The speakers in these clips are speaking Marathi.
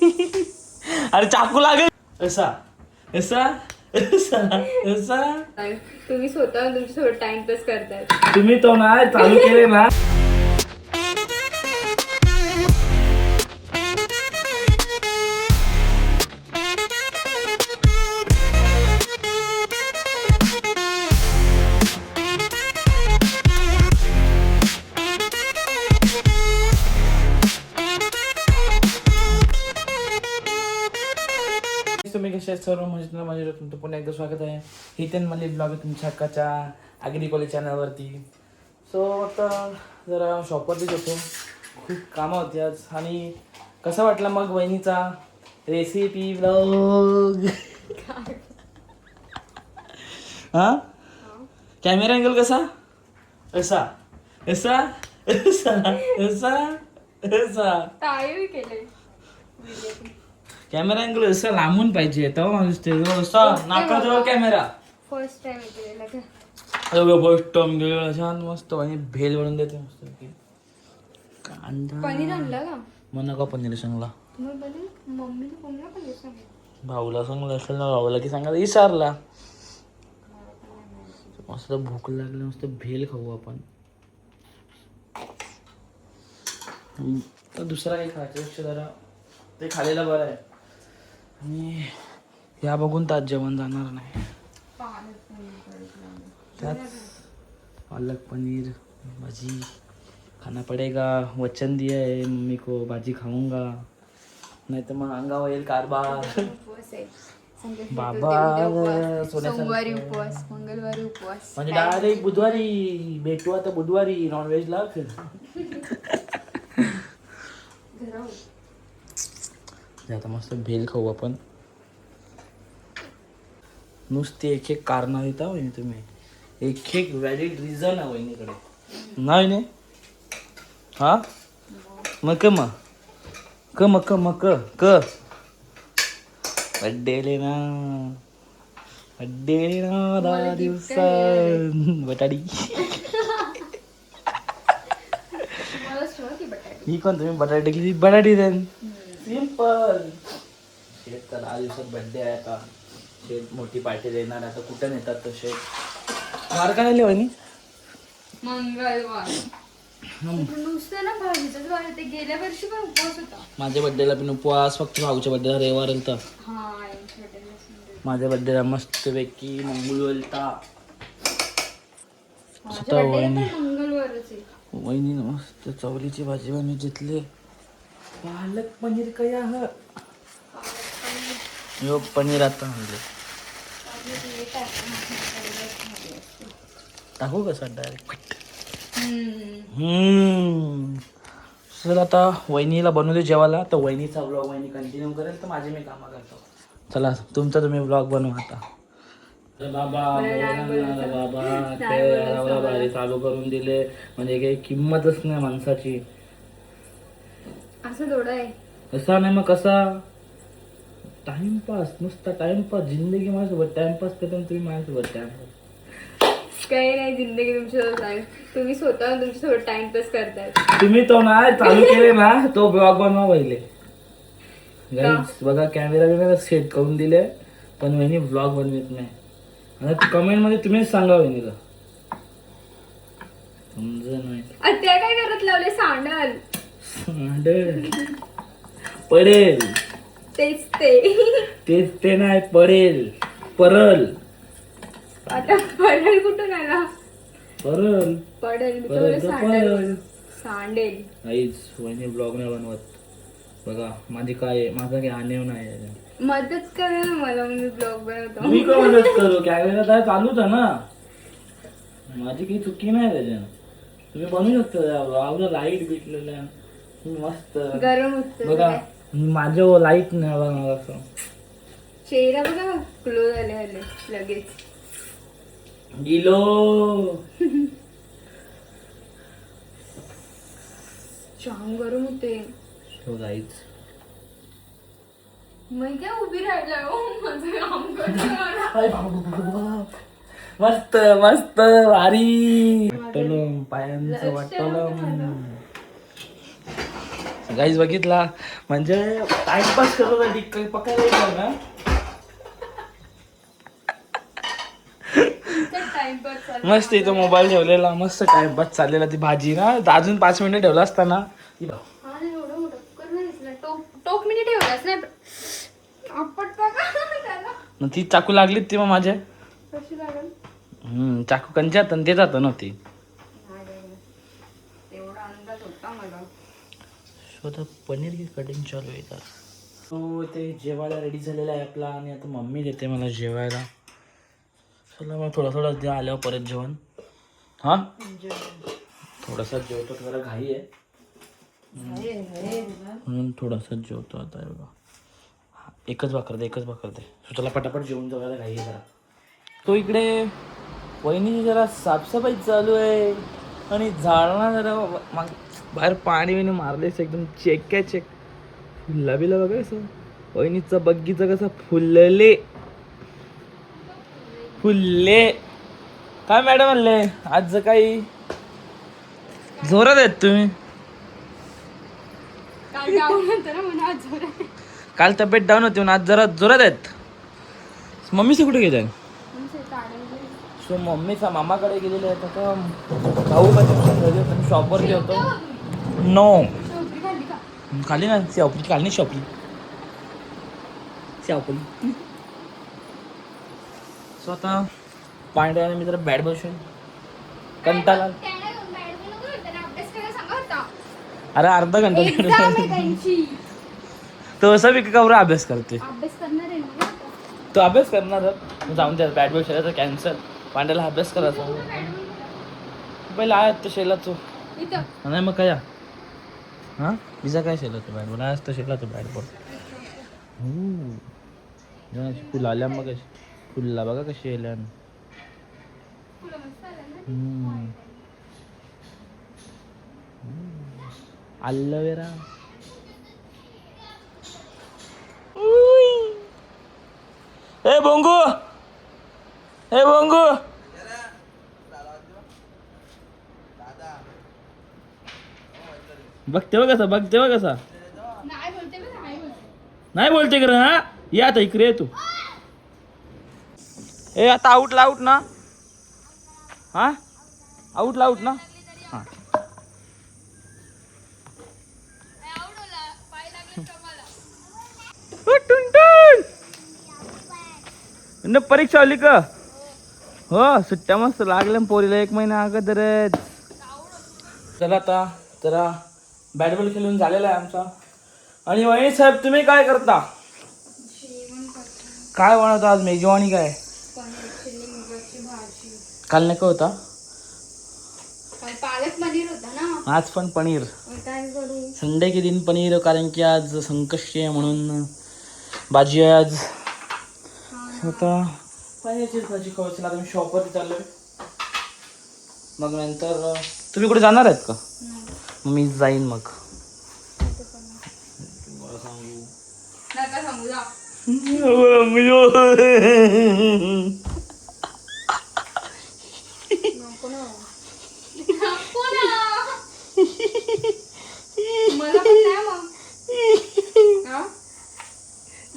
अरे चाकू लागेल. असा असा असा असा. तुम्ही स्वतः तुमच्यासोबत टाइमपास करताय. तुम्ही तो ना चालू केले ना. तुम्ही कसे सर्व म्हणजे माझ्या तुमचं पुन्हा एकदा स्वागत आहे. हितेन मल्ली ब्लॉग आहे तुमच्या हक्काच्या आगरी कॉलेज चॅनलवरती. सो आता जरा शॉपवरतीच होतो. खूप कामं होती आज. आणि कसा वाटला मग वहिनीचा रेसिपी ब्लॉग? हां कॅमेरा अँगल कसा? असा असा असा असा असा. काय केलंय कॅमेरा अँगल असा लांबून पाहिजे तेव्हा माणूस ते असा नाकाजवळ कॅमेरा. फर्स्ट टाइम केलेला का? फर्स्ट टाइम गेलो छान मस्त आणि भेल बनवून देते मस्त. कांदा पनीर आणला का? मग नका पनीर सांगला. मग पनीर मम्मीला कोणाला पनीर सांगितलं? भाऊला सांगलं असेल ना. भाऊला की सांगायला विचारला. मस्त भूक लागली मस्त भेल खाऊ आपण. तर दुसरा काही खायच्यापेक्षा जरा ते खाल्लेलं बरं आहे. आणि या बघून ताज जेवण जाणार नाही. त्यात पालक पनीर भाजी खाना पडेगा. वचन दिया है मम्मी को भाजी खाऊंगा नहीं तो मग अंगावर येईल कारभार. बाबा सोमवारी उपवास, मंगळवारी उपवास, म्हणजे डायरेक्ट बुधवारी भेटू. आता बुधवारी नॉनव्हेज ला आता मस्त भेल खाऊ आपण. नुसती एक एक कारण देता वहिनी तुम्ही. एक एक व्हॅलिड रिझन आहे वहिनीकडे नाही ने. हा मग क मग क मग क मग क क बड्डेले ना बड्डेले ना 10 दिवसात बटाडी. ही कोण तुम्ही बटाटी केली? बटाटी देन सिंपल. शेत तर 10 दिवसात बड्डे आहे आता. शेत मोठी पार्टी देणार आता. कुठं नेतात तर शेत वार काय आले वहिनी? मंगळवार नुसतं ना भाजीचाच वार. ते गेल्या वर्षी पण उपवास होता. माझ्या बड्डेला पण उपवास. फक्त भाऊच्या बड्डेला रविवार होता. माझ्या बड्डेला मस्त पैकी मंगळवार होता. मंगळवारच आहे. वहिनी मस्त चवलीची भाजी बनवून घेतली. पालक पनीर काय आहे? यो पनीर आता आणले. टाकू कसा डायरेक्ट? सर आता वहिनीला बनवले जेवायला. तर वहिनीचा ब्लॉग वहिनी कंटिन्यू करेल तर माझे मी कामं करतो. चला तुमचा तुम्ही ब्लॉग बनवा आता. बाबा भारी चालू करून दिले म्हणजे काही किंमतच नाही माणसाची. असं थोडं आहे. असा नाही मग कसा टाइमपास. नुसता टाइमपास. जिंदगी माझ्यासोबत टाइमपास करता तुम्ही माझ्यासोबत टाइमपास. काही नाही जिंदगी तुमच्यासोबत आहे. तुम्ही स्वतः तुमच्यासोबत टाइमपास करताय. तुम्ही तो ना चालू केले ना तो ब्लॉग बनवा पहिले. बघा कॅमेरा बिमेरा सेट करून दिले पण वहिनी ब्लॉग बनवत नाही. आता कमेंट मध्ये तुम्हीच सांगा वहिनीला. समज नाही त्या काय करत लावले? सांडाल पडेल. तेच ते नाही पडेल. परल. आता पडेल कुठून आला? परल पडेल सांडेल. नाहीच वहिनी ब्लॉग नाही बनवत. बघा माझी काय माझा काही आनेव नाही. मदत करा ना मला. मी ब्लॉग बनवतो. मी का मदत करू? कॅमेरा तर चालूच आहे ना. माझी काही चुकी नाही त्याच्यानं. तुम्ही बनवू शकता. लाईट भेटलेलं मस्त गरम होत बघा. माझं लाईट नाही बघा. असं चेहरा बघा ग्लो झाले लगेच. गिलो छान गरम होते. तो जाईच. मी काय उभी राहिला हो. माझं काम करतो. मस्त मस्त भारी वाटलं. पायांचं वाटलं गाईज बघितला म्हणजे टाइमपास करत काही पकायला येईल ना. मस्त इथं मोबाईल ठेवलेला, मस्त टाइमपास चाललेला. ती भाजी ना अजून 5 मिनिटं ठेवला असताना टोप मिनिट ठेवलाच नाही. आपटता का त्याला? मग ती चाकू लागली ती मग माझ्या कशी लागल? चाकू कंच्यात आणि ते जातं ना ती. तेवढा अंदाज होता मला. स्वतः पनीर की कटिंग चालू आहे का. हो ते जेवायला रेडी झालेला आहे आपला आणि आता मम्मी देते मला जेवायला. चला मग थोडा द्या आल्यावर परत जेवण. हां थोडासा जेवतो, जरा घाई आहे म्हणून थोडासा जेवतो आता. बघा एकच भाकर दे चला पटापट जेवून जाऊया, घाई आहे जरा. तो इकडे वहिनीची जरा साफसफाई चालू आहे आणि झाडणं जरा मग बाहेर पाणी बिणी मारलेस एकदम चेक फुलला बिला बघा कसं. वहिनीचा बग्गीचा कसा फुलले काय मॅडम म्हणले आज काही जोरात आहेत तुम्ही. काल तब्येत डाऊन होती म्हणून आज जरा जोरात आहेत. मम्मीचं कुठे गेलं. सो मम्मीचा मामाकडे गेलेले आहेत. आता भाऊ माझ्या शॉपवरती होतो. नो खाली ना शेवपली खाली नाही शेवपली. सो आता पांड्या मी जरा बॅट बसून कंटाळा. अरे अर्धा घंटा तो असं बी कवरा अभ्यास करते. तो अभ्यास करणार जाऊन द्या. बॅट बॉल खेळायचं कॅन्सल. पांड्याला अभ्यास करायचा पहिला आहे तर शेला तो नाही मग काय. हां विजा काय शेला तो बॅट बॉल आज तर शेला तो बॅट बॉल. फुल आल्या मग फुलला बघा कशी येल्या. अल्लोवेरा ए बोंगू बघते बघ कसा नाही बोलते कर. हा या आता इकडे तू. ए आता आउट ना. हा आउट ना. हा परीक्षा आली का. हो सुट्ट्या मस्त लागल्या पोरीला 1 महिना अगोदरच. चला आता जरा बॅट बॉल खेळून झालेला आहे आमचा. आणि वहिनी साहेब तुम्ही काय करता. काय बनवता आज मेजवानी काय. काल नका होता. पालक पनीर होता ना. आज पण पनीर. काय करू. संडे के दिन पनीर कारण की आज संकष्टी आहे म्हणून भाजी आहे आज. आता पनीरचीच भाजी खायची. आता मी शॉपवरती चाललोय. मग नंतर तुम्ही कुठे जाणार आहेत का. मग मी जाईन मग. नका सांगू जा. मला पण नाही मग.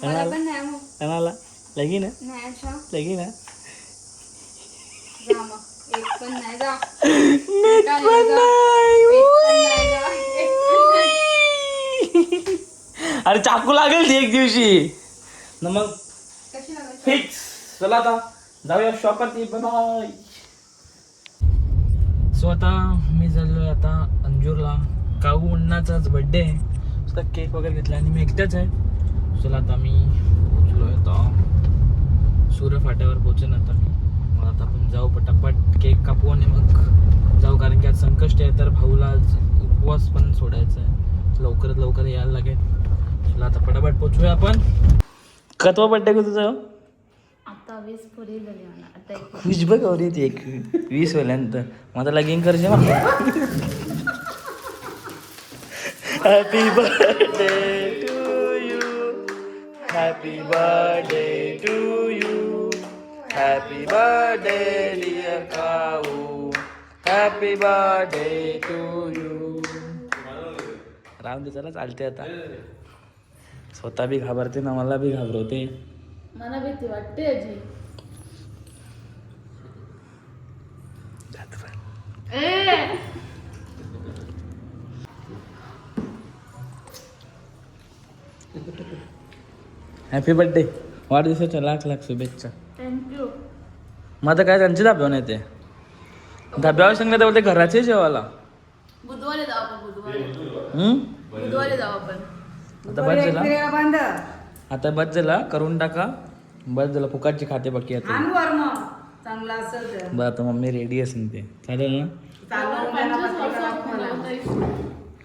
मला पण नाही मग. कोणाला लगी ना नाही अच्छा. लगी ना जा मग. एक पण नाही जा. एक पण नाही जा. अरे चाकू लागेल ती एक दिवशी ना मग कशी लागायची. फिक्स. चला आता जाऊया शॉपवरती. बाय. सो आता मी चाललोय आता अंजूरला. काऊ अण्णाचाच बड्डे आहे. उसका केक वगैरे घेतला आणि मी एकटाच आहे. चला आता मी पोचलोय आता सूर्य फाट्यावर पोचेन आता मी. मग आता आपण जाऊ पटापट केक कापू आणि मग जाऊ कारण की आज संकष्टी आहे तर भाऊला आज उपवास पण सोडायचा आहे. लवकरात लवकर यायला लागेल. चला आता पटापट पोचूया आपण. कतवा बड्डे का तुझा. आता 20 पुरी झाली म्हणा. आता खुश बघ अरे ती 20 वेळ्यानंतर माझा लगीन करजे मग. Happy birthday to you. Happy birthday to you. Happy birthday dear काऊ. Happy birthday to you. राहून दे चला चालते आता. स्वतः बी घाबरते ना मला बी घाबरवते. मला भीती वाटते अजी. Happy birthday. वाढदिवसाच्या लाख लाख शुभेच्छा. थँक्यू. मग आता काय त्यांच्या धाब्यावर येते. धाब्यावर सांगलं तर बोलते घराचे जेवायला. बुधवारी जाऊ आपण. बुधवारी जाऊ आपण. आता बस झाला करून टाका. बस झाला फुकाटची खाते बाकी आता. चांगला असेल तर. बरं आता मम्मी रेडी असेल ते चालेल ना.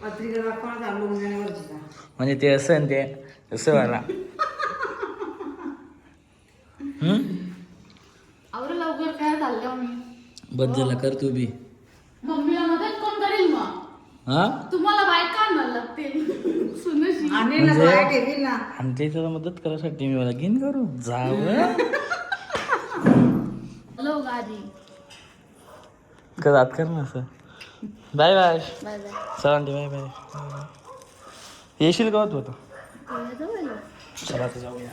पत्रिका दाखवा चालू वरची. म्हणजे ते असं आणि ते तसं व्हायला. आवरं लवकर काय चाललं मी. बस झाला कर तू बी. मम्मीला मदत कोण करेल मग. हा तुम्हाला बायका आणायला लागतील. सुनशी. आणि ना बाहेर ठेवील ना. आमच्या इथं मदत करायसाठी मी मला घेईन करू जावं. हॅलो गादी. जात कर ना असं. Bye bye. Bye bye. चला बाय बाय. येशील का तू आता. चला आता जाऊया.